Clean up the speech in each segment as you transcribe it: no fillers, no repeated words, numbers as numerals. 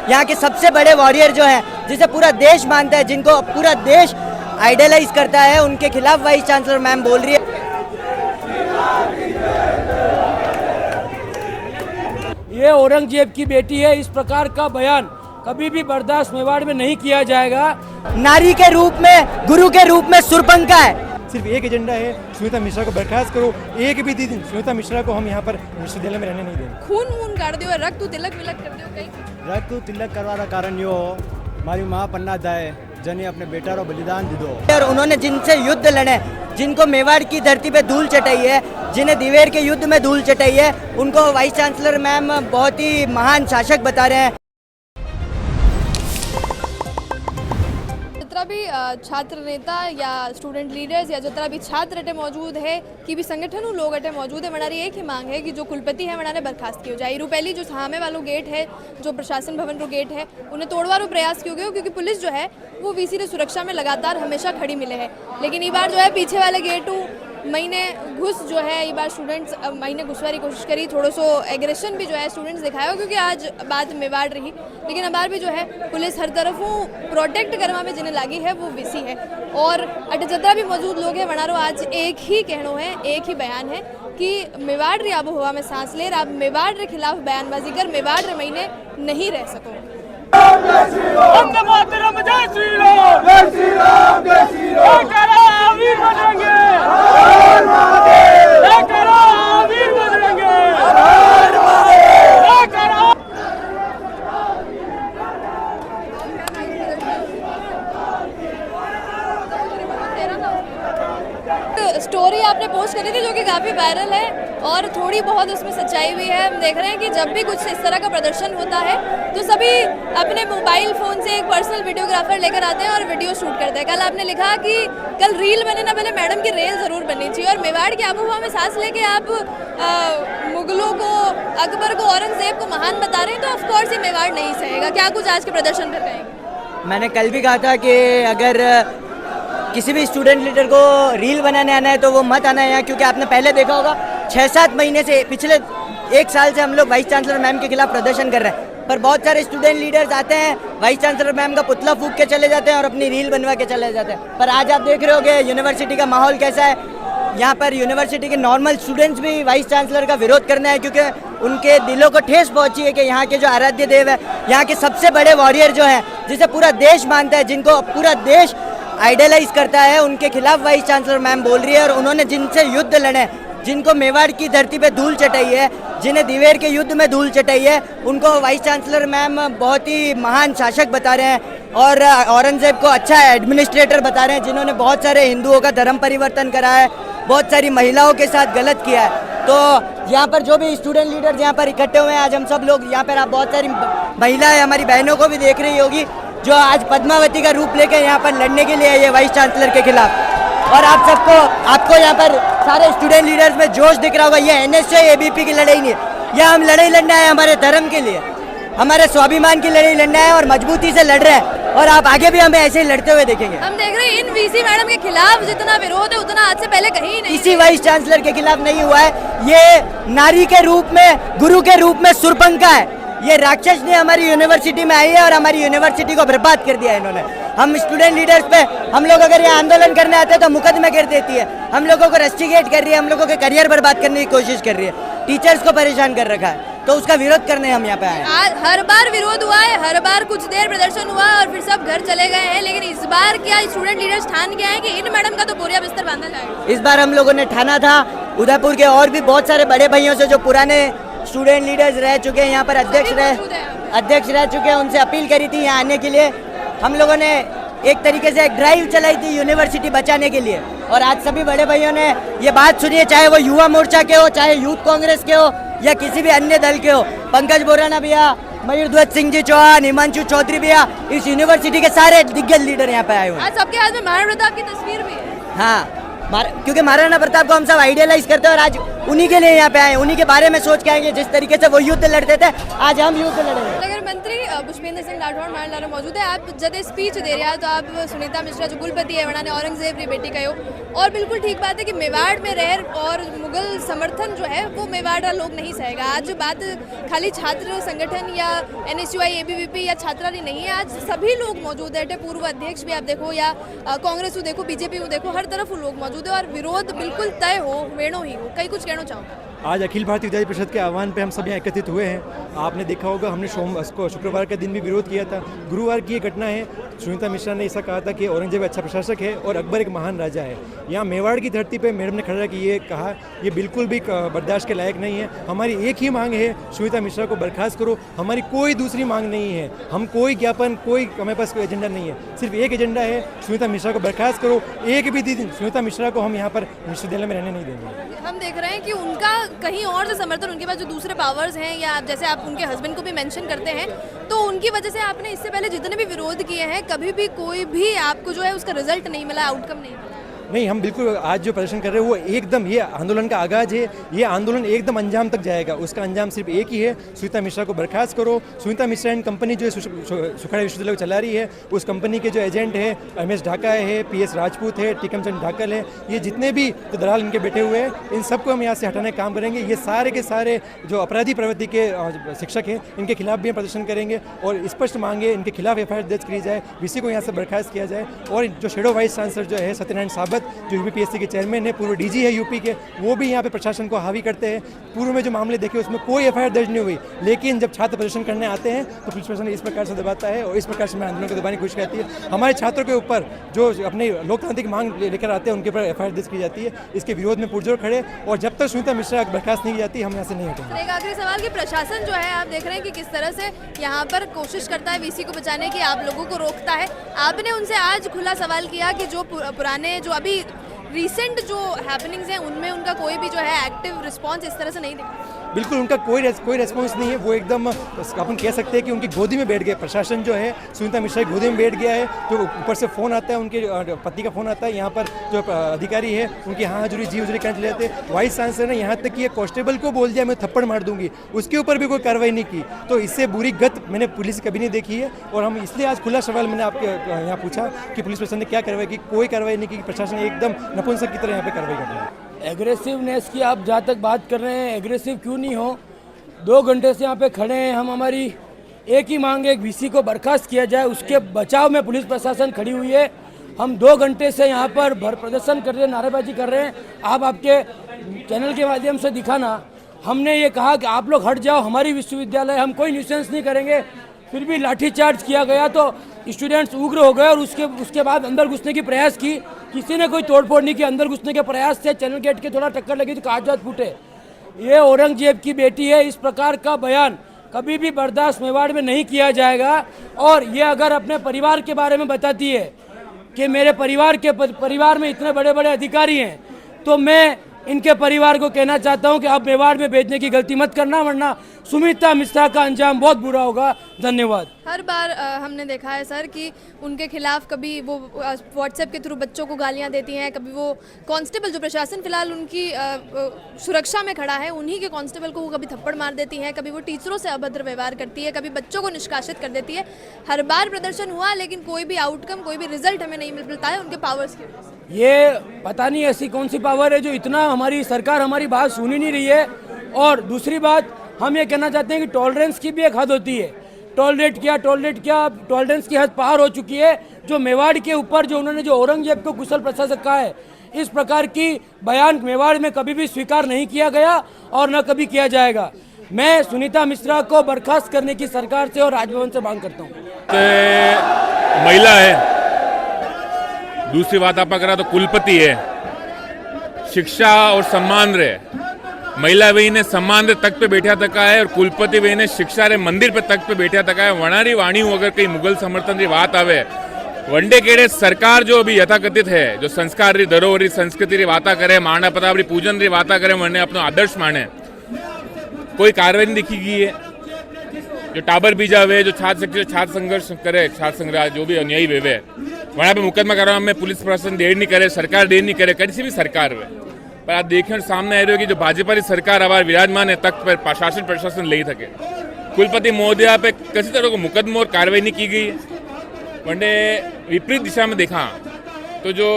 यहाँ के सबसे बड़े वॉरियर जो हैं, जिसे पूरा देश मानता है, जिनको पूरा देश आइडलाइज करता है, उनके खिलाफ वाइस चांसलर मैम बोल रही है। ये औरंगजेब की बेटी है, इस प्रकार का बयान कभी भी बर्दाश्त मेवाड़ में नहीं किया जाएगा। नारी के रूप में, गुरु के रूप में सुरपंखा है। सिर्फ एक एजेंडा है, श्वेता मिश्रा को बर्खास्त करो। एक भी दिन श्वेता मिश्रा को हम यहाँ पर विश्वविद्यालय में रहने नहीं देंगे। खून कर दियो, रक्त तिलक विलक कर दियो कहीं रक्त तिलक करवाना कारण यो मारी माँ पन्ना जाए जने अपने बेटा रो बलिदान दे दो। और उन्होंने जिनसे युद्ध लड़े, जिनको मेवाड़ की धरती पे धूल चटाई है, जिन्हें दिवेर के युद्ध में धूल चटाई है, उनको वाइस चांसलर मैम बहुत ही महान शासक बता रहे हैं। जितना भी छात्र नेता या स्टूडेंट लीडर्स या जितना भी छात्र अटे मौजूद है कि भी संगठनों लोग अटे मौजूद है, हमारी एक ही मांग है कि जो कुलपति है मनाने बर्खास्त किया जाए। पहली जो सामने वालों गेट है, जो प्रशासन भवन रो गेट है, उन्हें तोड़वा प्रयास किया गया, क्योंकि पुलिस जो है वो वीसी रे सुरक्षा में लगातार हमेशा खड़ी मिले है। लेकिन ये बार जो है पीछे वाले गेट महीने घुस जो है ये बार स्टूडेंट्स महीने घुसवा की कोशिश करी, थोड़ा सो एग्रेशन भी जो है स्टूडेंट्स दिखाया, क्योंकि आज बात मेवाड़ रही। लेकिन अब बार भी जो है पुलिस हर तरफों प्रोटेक्ट करवा में जिन्हें लगी है वो विसी है। और अट जितना भी मौजूद लोग हैं वनारो आज एक ही कहनो है, एक ही बयान है कि मेवाड़ री आबो हवा में सांस ले, आप मेवाड़ के खिलाफ बयानबाजी कर मेवाड़ रे महीने नहीं रह सको। स्टोरी आपने पोस्ट करी थी जो कि काफ़ी वायरल है और थोड़ी बहुत उसमें सच्चाई भी है। हम देख रहे हैं कि जब भी कुछ इस तरह का प्रदर्शन होता है तो सभी अपने मोबाइल फ़ोन से एक पर्सनल वीडियोग्राफर लेकर आते हैं और वीडियो शूट करते हैं। कल आपने लिखा कि कल रील बने ना पहले मैडम की रेल ज़रूर बननी चाहिए, और मेवाड़ की आबोहवा में सांस लेके आप मुगलों को, अकबर को, औरंगजेब को महान बता रहे हैं, तो ऑफकोर्स ये मेवाड़ नहीं सहेगा। क्या कुछ आज के प्रदर्शन पर कहेंगे? मैंने कल भी कहा था कि अगर किसी भी स्टूडेंट लीडर को रील बनाने आना है तो वो मत आना है यहाँ, क्योंकि आपने पहले देखा होगा 6-7 महीने से, पिछले 1 साल से हम लोग वाइस चांसलर मैम के खिलाफ प्रदर्शन कर रहे हैं। पर बहुत सारे स्टूडेंट लीडर्स आते हैं, वाइस चांसलर मैम का पुतला फूंक के चले जाते हैं और अपनी रील बनवा के चले जाते हैं। पर आज आप देख रहे होगे यूनिवर्सिटी का माहौल कैसा है। यहाँ पर यूनिवर्सिटी के नॉर्मल स्टूडेंट्स भी वाइस चांसलर का विरोध करना है, क्योंकि उनके दिलों को ठेस पहुंची है कि यहाँ के जो आराध्य देव है, यहाँ के सबसे बड़े वॉरियर जो हैं, जिसे पूरा देश मानता है, जिनको पूरा देश आइडलाइज करता है, उनके खिलाफ वाइस चांसलर मैम बोल रही है। और उन्होंने जिनसे युद्ध लड़े, जिनको मेवाड़ की धरती पे धूल चटाई है, जिन्हें दिवेर के युद्ध में धूल चटाई है, उनको वाइस चांसलर मैम बहुत ही महान शासक बता रहे हैं और औरंगजेब को अच्छा एडमिनिस्ट्रेटर बता रहे हैं, जिन्होंने बहुत सारे हिंदुओं का धर्म परिवर्तन करा है, बहुत सारी महिलाओं के साथ गलत किया है। तो यहाँ पर जो भी स्टूडेंट लीडर्स यहाँ पर इकट्ठे हुए हैं, आज हम सब लोग यहाँ पर, आप बहुत सारी महिलाएं हमारी बहनों को भी देख रही होगी, जो आज पद्मावती का रूप लेकर यहाँ पर लड़ने के लिए आई है वाइस चांसलर के खिलाफ। और आप सबको, आपको यहाँ पर सारे स्टूडेंट लीडर्स में जोश दिख रहा होगा। ये एनएसए एबीपी की लड़ाई नहीं है, यह हम लड़ाई लड़ना है हमारे धर्म के लिए, हमारे स्वाभिमान की लड़ाई लड़ना है, और मजबूती से लड़ रहे हैं, और आप आगे भी हमें ऐसे ही लड़ते हुए देखेंगे। हम देख रहे हैं इन वीसी मैडम के खिलाफ जितना विरोध है उतना आज से पहले कहीं नहीं, इसी वाइस चांसलर के खिलाफ नहीं हुआ है। ये नारी के रूप में, गुरु के रूप में सुरपंखा है। ये राक्षस ने हमारी यूनिवर्सिटी में आई है और हमारी यूनिवर्सिटी को बर्बाद कर दिया है इन्होंने। हम स्टूडेंट लीडर्स पे, हम लोग अगर ये आंदोलन करने आते हैं तो मुकदमे कर देती है, हम लोगों को रस्टिकेट कर रही है, हम लोगों के करियर बर्बाद करने की कोशिश कर रही है, टीचर्स को परेशान कर रखा है, तो उसका विरोध करने हम यहाँ पे आए हैं। हर बार विरोध हुआ है, हर बार कुछ देर प्रदर्शन हुआ और फिर सब घर चले गए हैं, लेकिन इस बार क्या स्टूडेंट लीडर्स ठान के आए कि इन मैडम का तो बोरिया बिस्तर बांधा जाएगा? इस बार हम लोगों ने ठाना था, उदयपुर के और भी बहुत सारे बड़े भाइयों से जो पुराने स्टूडेंट लीडर्स रह चुके हैं, यहाँ पर अध्यक्ष रह चुके हैं, उनसे अपील करी थी यहाँ आने के लिए। हम लोगों ने एक तरीके से एक ड्राइव चलाई थी यूनिवर्सिटी बचाने के लिए, और आज सभी बड़े भाइयों ने ये बात सुनी है, चाहे वो युवा मोर्चा के हो, चाहे यूथ कांग्रेस के हो, या किसी भी अन्य दल के हो। पंकज बोराना भैया, मयूर ध्वज सिंह जी चौहान, हिमांशु चौधरी भैया, इस यूनिवर्सिटी के सारे दिग्गज लीडर यहाँ पे आए हुए हैं। आज सबके हाथ में महाराणा प्रताप की तस्वीर भी है। हाँ, क्योंकि महाराणा प्रताप को हम सब आइडियलाइज करते हैं, और आज उन्हीं के लिए यहाँ पे आए, उन्हीं के बारे में सोच के आएंगे। जिस तरीके से वो युद्ध लड़ते थे, आज हम युद्ध लड़ेंगे। अगर मंत्री पुष्पेंद्र सिंह राठौड़ हमारे लारे मौजूद है। आप जब स्पीच दे रहे हैं तो आप सुनीता मिश्रा जो कुलपति है उन्होंने औरंगजेब री बेटी कहो, और बिल्कुल ठीक बात है कि मेवाड़ में रह और मुगल समर्थन जो है वो मेवाड़ का लोग नहीं सहेगा। आज बात खाली छात्र संगठन या NSUI ABVP या छात्रा री नहीं है, आज सभी लोग मौजूद है। पूर्व अध्यक्ष भी आप देखो या कांग्रेस को देखो, BJP को देखो, हर तरफ लोग मौजूद है और विरोध बिल्कुल तय हो वेणो ही हो। कई कुछ कहना चाहो? आज अखिल भारतीय विद्यार्थी परिषद के आह्वान पे हम सब यहाँ एकत्रित हुए हैं। आपने देखा होगा हमने शुक्रवार के दिन भी विरोध किया था। गुरुवार की ये घटना है, सुनीता मिश्रा ने ऐसा कहा था कि औरंगजेब अच्छा प्रशासक है और अकबर एक महान राजा है। यहाँ मेवाड़ की धरती पे मैडम ने खड़ा कि ये कहा, ये बिल्कुल भी बर्दाश्त के लायक नहीं है। हमारी एक ही मांग है, सुनीता मिश्रा को बर्खास्त करो। हमारी कोई दूसरी मांग नहीं है, हम कोई ज्ञापन, कोई हमारे पास कोई एजेंडा नहीं है, सिर्फ एक एजेंडा है, सुनीता मिश्रा को बर्खास्त करो। एक भी दिन सुनीता मिश्रा को हम यहाँ पर विश्वविद्यालय में रहने नहीं देंगे। हम देख रहे हैं कि उनका कहीं और से समर्थन, उनके पास जो दूसरे पावर्स हैं या जैसे आप उनके हस्बैंड को भी मेंशन करते हैं, तो उनकी वजह से आपने इससे पहले जितने भी विरोध किए हैं कभी भी कोई भी आपको जो है उसका रिजल्ट नहीं मिला, आउटकम नहीं मिला। नहीं, हम बिल्कुल आज जो प्रदर्शन कर रहे हैं वो एकदम, ये आंदोलन का आगाज है, ये आंदोलन एकदम अंजाम तक जाएगा। उसका अंजाम सिर्फ एक ही है, सुनीता मिश्रा को बर्खास्त करो। सुनीता मिश्रा एंड कंपनी जो सुखाड़ा विश्वविद्यालय को चला रही है, उस कंपनी के जो एजेंट है MS ढाका है, PS राजपूत है, टीकम चंद ढाकल है, ये जितने भी तो दलाल इनके बैठे हुए हैं, इन सबको हम यहाँ से हटाने का काम करेंगे। ये सारे के सारे जो अपराधी प्रवृत्ति के शिक्षक हैं इनके खिलाफ भी हम प्रदर्शन करेंगे और स्पष्ट मांगे इनके खिलाफ FIR दर्ज की जाए, VC को यहाँ से बर्खास्त किया जाए। और जो शेडो वाइस चांसलर जो है सत्यनारायण साबत, जो UPSC के चेयरमैन है, पूर्व DG है यूपी के, वो भी यहाँ पे प्रशासन को हावी करते हैं। पूर्व में जो मामले देखे उसमें कोई FIR दर्ज नहीं हुई, लेकिन जब छात्र प्रदर्शन करने आते हैं तो पुलिस प्रशासन इस प्रकार से दबाता है और इस प्रकार से आंदोलन को दबाने की कोशिश करती है। हमारे छात्रों के ऊपर जो अपने लोकतांत्रिक मांग लेकर आते हैं उनके ऊपर FIR दर्ज की जाती है। इसके विरोध में पुरजोर खड़े, और जब तक सुनीता मिश्रा बर्खास्त नहीं की जाती हम यहाँ से नहीं हटेंगे। एक आखिरी सवाल कि प्रशासन जो है आप देख रहे हैं कि किस तरह से यहाँ पर कोशिश करता है VC को बचाने की, आप लोगों को रोकता है। आपने उनसे आज खुला सवाल किया कि जो पुराने जो अभी रिसेंट जो हैपनिंग्स हैं उनमें उनका कोई भी जो है एक्टिव रिस्पांस इस तरह से नहीं दिखा। बिल्कुल उनका कोई रेस्पॉन्स नहीं है, वो एकदम अपन कह सकते हैं कि उनकी गोदी में बैठ गए। प्रशासन जो है सुनीता मिश्रा की गोदी में बैठ गया है। जो ऊपर से फ़ोन आता है, उनके पति का फ़ोन आता है, यहाँ पर जो अधिकारी है उनकी हाँ हजूरी जी हजूरी करने चले जाते हैं। वाइस चांसलर ने यहाँ तक कि कांस्टेबल को बोल दिया मैं थप्पड़ मार दूंगी, उसके ऊपर भी कोई कार्रवाई नहीं की। तो इससे बुरी गत मैंने पुलिस कभी नहीं देखी है। और हम इसलिए आज खुला सवाल मैंने आपके यहाँ पूछा कि पुलिस प्रशासन ने क्या कार्रवाई की। कोई कार्रवाई नहीं की, प्रशासन एकदम नपुंसक की तरह यहाँ पर कार्रवाई कर रहा है। एग्रेसिवनेस की आप जहाँ तक बात कर रहे हैं, एग्रेसिव क्यों नहीं हो, 2 घंटे से यहाँ पे खड़े हैं हम। हमारी एक ही मांग है, VC को बर्खास्त किया जाए, उसके बचाव में पुलिस प्रशासन खड़ी हुई है। हम 2 घंटे से यहाँ पर भर प्रदर्शन कर रहे हैं, नारेबाजी कर रहे हैं। आप आपके चैनल के माध्यम से दिखाना, हमने ये कहा कि आप लोग हट जाओ, हमारी विश्वविद्यालय, हम कोई न्यूसेंस नहीं करेंगे। फिर भी लाठीचार्ज किया गया तो स्टूडेंट्स उग्र हो गए और उसके बाद अंदर घुसने की प्रयास की। किसी ने कोई तोड़फोड़ नहीं की, अंदर घुसने के प्रयास से चैनल गेट के थोड़ा टक्कर लगी तो कागजात फूटे। ये औरंगजेब की बेटी है, इस प्रकार का बयान कभी भी बर्दाश्त मेवाड़ में नहीं किया जाएगा। और ये अगर अपने परिवार के बारे में बताती है कि मेरे परिवार में इतने बड़े बड़े अधिकारी हैं, तो मैं इनके परिवार को कहना चाहता हूं कि आप मेवाड़ में भेजने की गलती मत करना, वरना सुनीता मिश्रा का अंजाम बहुत बुरा होगा। धन्यवाद। हर बार हमने देखा है सर कि उनके खिलाफ कभी वो व्हाट्सएप के थ्रू बच्चों को गालियां देती हैं, कभी वो कांस्टेबल जो प्रशासन फिलहाल उनकी सुरक्षा में खड़ा है उन्हीं के कांस्टेबल को वो कभी थप्पड़ मार देती हैं, कभी वो टीचरों से अभद्र व्यवहार करती है, कभी बच्चों को निष्कासित कर देती है। हर बार प्रदर्शन हुआ लेकिन कोई भी आउटकम, कोई भी रिजल्ट हमें नहीं मिलता है उनके पावर्स की वजह से। ये पता नहीं ऐसी कौन सी पावर है जो इतना हमारी सरकार हमारी बात सुन ही नहीं रही है। और दूसरी बात हम ये कहना चाहते हैं कि टॉलरेंस की भी एक हद होती है। टॉलरेट क्या टॉलरेंस की हद पार हो चुकी है। जो मेवाड़ के ऊपर जो उन्होंने जो औरंगजेब को कुशल प्रशासक कहा है, इस प्रकार की बयान मेवाड़ में कभी भी स्वीकार नहीं किया गया और न कभी किया जाएगा। मैं सुनीता मिश्रा को बर्खास्त करने की सरकार से और राजभवन से मांग करता हूँ। महिला है, दूसरी बात आप करा तो कुलपति है, शिक्षा और सम्मान रहे महिला वही ने सम्मान रे तक पे बैठा तका है और कुलपति वही ने शिक्षा रे मंदिर पे तक पे बैठा तका है। वणारी वाणी अगर कहीं मुगल समर्थन की बात आवे, वनडे केड़े सरकार जो अभी यथाकथित है, जो संस्कार री धरोहर री संस्कृति री बाता करे, माना प्रताप री पूजन री बाता करे, वने अपनो आदर्श माने, कोई कार्रवाई नहीं दिखी गई है। जो टाबर बीजा वे, जो छात्र संघर्ष करे, छात्र संघर्ष जो भी अन्यायी वे वहाँ पे मुकदमा करवा में पुलिस प्रशासन देर नहीं करे, सरकार देर नहीं करे, किसी भी सरकार वे। पर आप देखें सामने आ रही हो कि जो भाजपा की सरकार आवार विराजमान है तख्त पर शासन प्रशासन ले थके, कुलपति महोदया पे किसी तरह को मुकदमा और कार्रवाई नहीं की गई है। वनडे विपरीत दिशा में देखा तो जो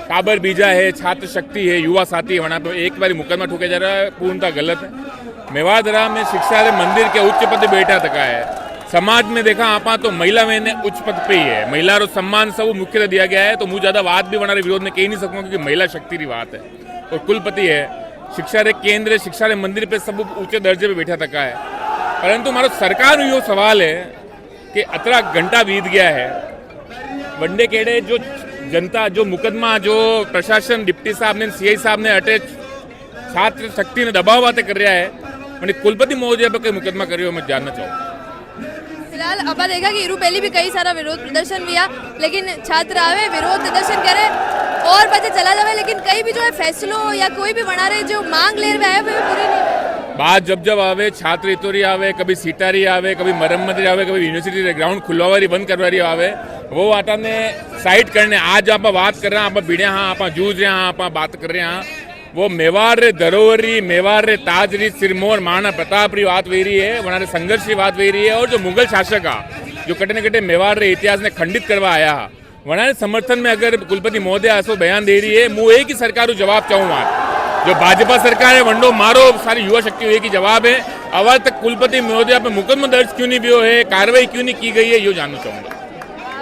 काबर बीजा है, छात्र शक्ति है, युवा साथी है, वहाँ पे एक बार मुकदमा ठोके जा रहा है, पूर्णतः गलत है। मेवाड़धरा में शिक्षा रे मंदिर के उच्च पद बैठा तका है। समाज में देखा आपा तो महिला में उच्च पद पे ही है, महिला रो सम्मान सब मुख्य दिया गया है। तो मुझे ज्यादा बात भी बनाने विरोध में कह नहीं सकूंगा क्योंकि महिला शक्ति की बात है। और कुलपति है, शिक्षा रे केंद्र, शिक्षा रे मंदिर पे सब ऊंचे दर्जे पे बैठा तका है। परंतु हमारा सरकार यो सवाल है कि अतरा घंटा बीत गया है, वनडे केड़े जो जनता जो मुकदमा जो प्रशासन डिप्टी साहब ने सीआई साहब ने अटे छात्र शक्ति ने दबाव बातें कर रहा है, मैंने कुलपति महोदय पर कोई मुकदमा करियो मैं जानना चाहूँ। फिलहाल अब देखा कि इरुपेली भी कई सारा विरोध प्रदर्शन भी आ, लेकिन छात्र आवे विरोध प्रदर्शन करे और बच्चे चला जावे, लेकिन कई भी जो है फैसलों या कोई भी बना रहे जो मांग ले रहे हैं वो पूरी नहीं। बात जब आवे छात्र इतोरी आवे, कभी सीटारी आवे, कभी मरम्मत आवे, कभी यूनिवर्सिटी रे ग्राउंड खुलवावारी बंद करवारी आवे, वो आटा ने साइड करने आज आप बात कर रहे हैं, आप भिड़े हाँ, आप जूझ रहे हैं, आप बात कर रहे हैं, वो मेवाड़ रे धरोहरी, मेवाड़ रे ताजरी, सिरमौर महाराणा प्रताप री बात वही रही है, वहाँ संघर्ष की बात वही रही है। और जो मुगल शासक आ जो कटे न कटे मेवाड़ रे इतिहास ने खंडित करवा आया, वहाँ समर्थन में अगर कुलपति महोदय ऐसो बयान दे रही है, मुँह एक ही सरकार को जवाब चाहूँ वहाँ जो भाजपा सरकार है वंडो मारो सारी युवा शक्ति एक ही जवाब है। अब तक कुलपति महोदय पे मुकदमा दर्ज क्यों नहीं भी है, कार्रवाई क्यों नहीं की गई है, ये जानना चाहूँगा।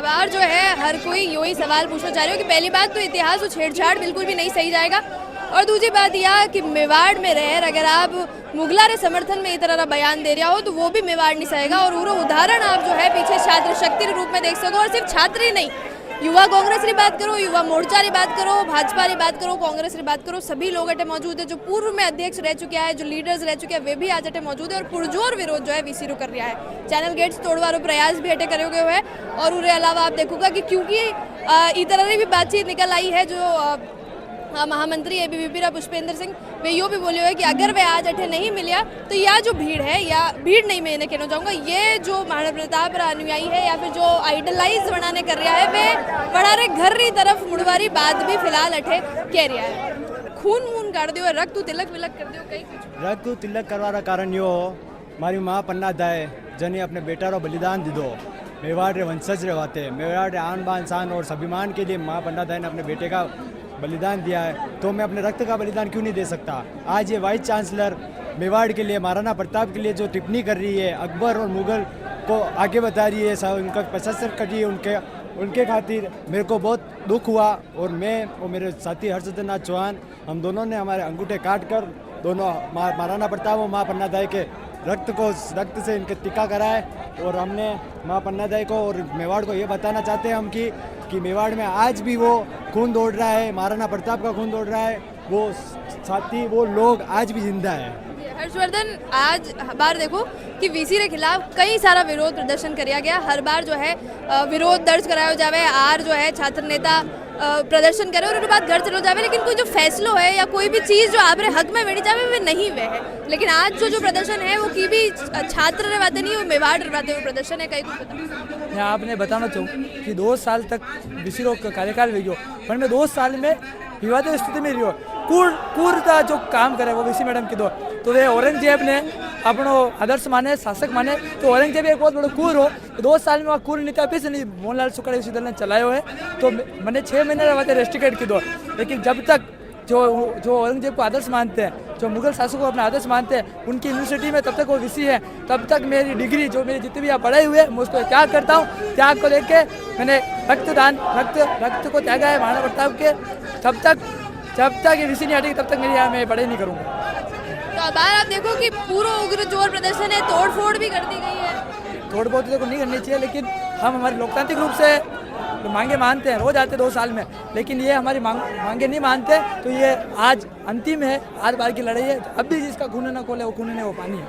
बार जो है हर कोई यू ही सवाल पूछना चाह रहे हो कि पहली बात तो इतिहास और छेड़छाड़ बिल्कुल भी नहीं सही जाएगा, और दूसरी बात यह कि मेवाड़ में रह अगर आप मुगला रे समर्थन में इस तरह का बयान दे रहा हो तो वो भी मेवाड़ नहीं सहेगा। और पूरा उदाहरण आप जो है पीछे छात्र शक्ति के रूप में देख सको, और सिर्फ छात्र ही नहीं, युवा कांग्रेस की बात करो, युवा मोर्चा की बात करो, भाजपा की बात करो, कांग्रेस की बात करो, सभी लोग अटे मौजूद है। जो पूर्व में अध्यक्ष रह चुके हैं, जो लीडर्स रह चुके हैं, वे भी आज अटे मौजूद है और पुरजोर विरोध जो है वीसी रो कर रहा है। चैनल गेट्स तोड़वारो प्रयास भी अटे करे हुए है। और उसके अलावा आप देखोगा कि क्योंकि इस तरह की भी बातचीत निकल आई है, जो महामंत्री एबीवीपी रा पुष्पेंद्र सिंह वे यो भी बोले हुए कि अगर वे आज अठे नहीं मिलिया तो यह जो भीड़ है, या भीड़ नहीं मैं इन्हें कहना चाहूँगा, ये जो महाराणा प्रताप रा अनुयायी है या फिर जो आइडलाइज बनाने कर रहा है, वे बड़ा घर री तरफ मुड़वारी बात भी फिलहाल अठे कह रहा है। खून मून कर दियो, रक्त तिलक विलक कर दियो, कई कुछ रक्त तिलक करवारा कारण यो मारी माँ पन्ना दाए जने अपने बेटा रो बलिदान दीदो, मेवाड़ रे वंशज रे वाते, मेवाड़ रे आन बान शान और स्वाभिमान के लिए माँ पन्ना दाए ने अपने बेटे का बलिदान दिया है, तो मैं अपने रक्त का बलिदान क्यों नहीं दे सकता। आज ये वाइस चांसलर मेवाड़ के लिए, महाराणा प्रताप के लिए जो टिप्पणी कर रही है, अकबर और मुगल को आगे बता रही है, उनका प्रशंसा कर रही है, उनके खातिर मेरे को बहुत दुख हुआ। और मैं और मेरे साथी हर्षवर्धन नाथ चौहान, हम दोनों ने हमारे अंगूठे काट कर दोनों महाराणा प्रताप और माँ पन्ना दाई के रक्त से इनके टीका कराए। और हमने माँ पन्ना दाई को और मेवाड़ को ये बताना चाहते हैं हम कि मेवाड़ में आज भी वो खून दौड़ रहा है, महाराणा प्रताप का खून दौड़ रहा है, वो साथी वो लोग आज भी जिंदा है। हर्षवर्धन, आज बार देखो कि वीसी के खिलाफ कई सारा विरोध प्रदर्शन किया गया, हर बार जो है विरोध दर्ज कराया जावे, आर जो है छात्र नेता प्रदर्शन करे और उसके बाद घर चलो जावे, लेकिन कोई जो फैसलो है या कोई भी चीज़ जो आपरे हक में वेड़ी जावे वे नहीं वे है। लेकिन आज जो प्रदर्शन है वो की भी छात्र रे बातें नहीं, वो मेवाड़ रे बातें प्रदर्शन है। कई मैं आपने बताना चाहूँ कि 2 साल तक विसी का कार्यकाल हुई हो, पर मैं 2 साल में विवादित स्थिति में रही कूर का जो काम करे वो वीसी मैडम की दो, तो वे औरंगजेब ने अपनो आदर्श माने, शासक माने, तो औरंगजेब एक बहुत बड़ो कूर हो, तो 2 साल में वहाँ कूर नीति ऑफिस नहीं मोहनलाल सुखाड़ा विश्वविद्यालय ने चलायो है, तो मैंने 6 महीने वास्ते रेस्ट्रिकेट की दो। लेकिन जब तक जो औरंगजेब को आदर्श मानते हैं, जो मुगल शासकों को अपना आदर्श मानते हैं, उनकी यूनिवर्सिटी में तब तक वो विसी है, तब तक मेरी डिग्री जो मेरी जितनी भी यहाँ पढ़ाई हुई है मैं उसको त्याग करता हूँ। त्याग को लेके मैंने रक्त को त्यागा है महाराणा प्रताप के, जब तक ये विसी नहीं हटेगी तब तक मेरी यहाँ मैं पढ़ाई नहीं करूँगा। तो अब आप देखो कि पूरा उग्र जोर प्रदर्शन है, तोड़ फोड़ भी कर दी गई है। तोड़ फोड़ तो नहीं करनी चाहिए, लेकिन हम हमारे लोकतांत्रिक रूप से मांगे मानते हैं, रोज आते 2 साल में, लेकिन ये हमारी मांगे नहीं मानते, तो ये आज अंतिम है, आज बार की लड़ाई है। अब भी जिसका खून न खोले वो खून ने वो पानी है।